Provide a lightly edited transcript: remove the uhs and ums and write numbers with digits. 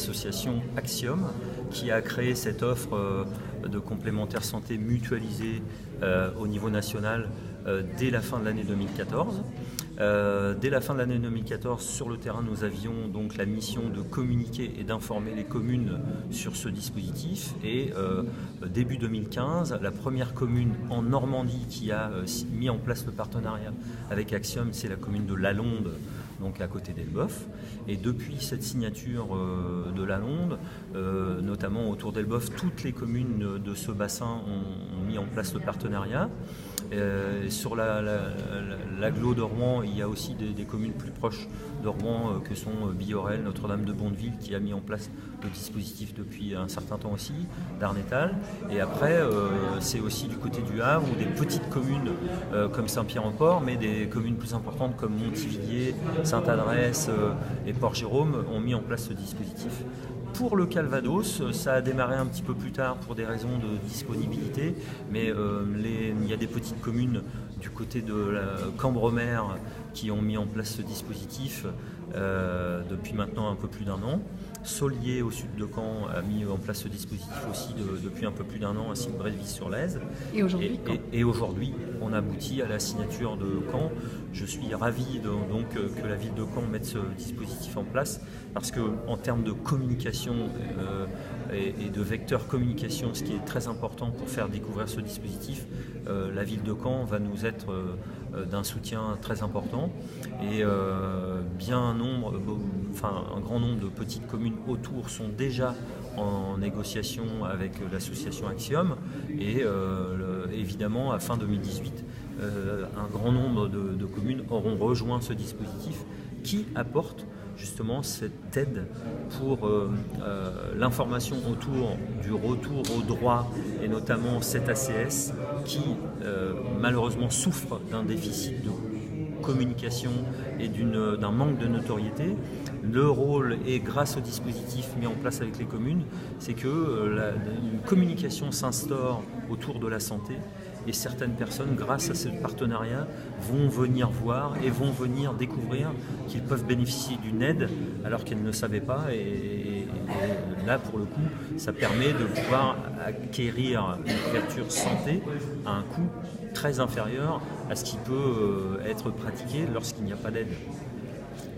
l'association Axiom qui a créé cette offre de complémentaire santé mutualisée au niveau national dès la fin de l'année 2014. Dès la fin de l'année 2014, sur le terrain, nous avions donc la mission de communiquer et d'informer les communes sur ce dispositif. Et début 2015, la première commune en Normandie qui a mis en place le partenariat avec Axiom, c'est la commune de Lalonde, donc à côté d'Elbeuf. Et depuis cette signature de Lalonde, notamment autour d'Elbeuf, toutes les communes de ce bassin ont mis en place le partenariat. Sur l'agglo de Rouen, il y a aussi des communes plus proches de Rouen que sont Billorel, Notre-Dame-de-Bondeville qui a mis en place le dispositif depuis un certain temps aussi, Darnétal. Et après, c'est aussi du côté du Havre où des petites communes comme Saint-Pierre-en-Port, mais des communes plus importantes comme Montivilliers, Sainte-Adresse et Port-Jérôme ont mis en place ce dispositif. Pour le Calvados, ça a démarré un petit peu plus tard pour des raisons de disponibilité, mais il y a des petites communes du côté de la Cambremer qui ont mis en place ce dispositif depuis maintenant un peu plus d'un an. Saulier au sud de Caen a mis en place ce dispositif aussi depuis un peu plus d'un an, ainsi que Bréville-sur-Lèze. Et aujourd'hui, et aujourd'hui, on aboutit à la signature de Caen. Je suis ravi donc que la ville de Caen mette ce dispositif en place parce qu'en termes de communication et de vecteur communication, ce qui est très important pour faire découvrir ce dispositif, la ville de Caen va nous être d'un soutien très important et un grand nombre de petites communes autour sont déjà en négociation avec l'association Axiom et évidemment à fin 2018 un grand nombre de communes auront rejoint ce dispositif qui apporte justement cette aide pour l'information autour du retour au droit et notamment cet ACS qui malheureusement souffre d'un déficit de communication et d'un manque de notoriété. Le rôle est grâce au dispositif mis en place avec les communes, c'est que une communication s'instaure autour de la santé et certaines personnes, grâce à ce partenariat, vont venir voir et vont venir découvrir qu'ils peuvent bénéficier d'une aide alors qu'elles ne savaient pas. Et là, pour le coup, ça permet de pouvoir acquérir une couverture santé à un coût très inférieur à ce qui peut être pratiqué lorsqu'il n'y a pas d'aide.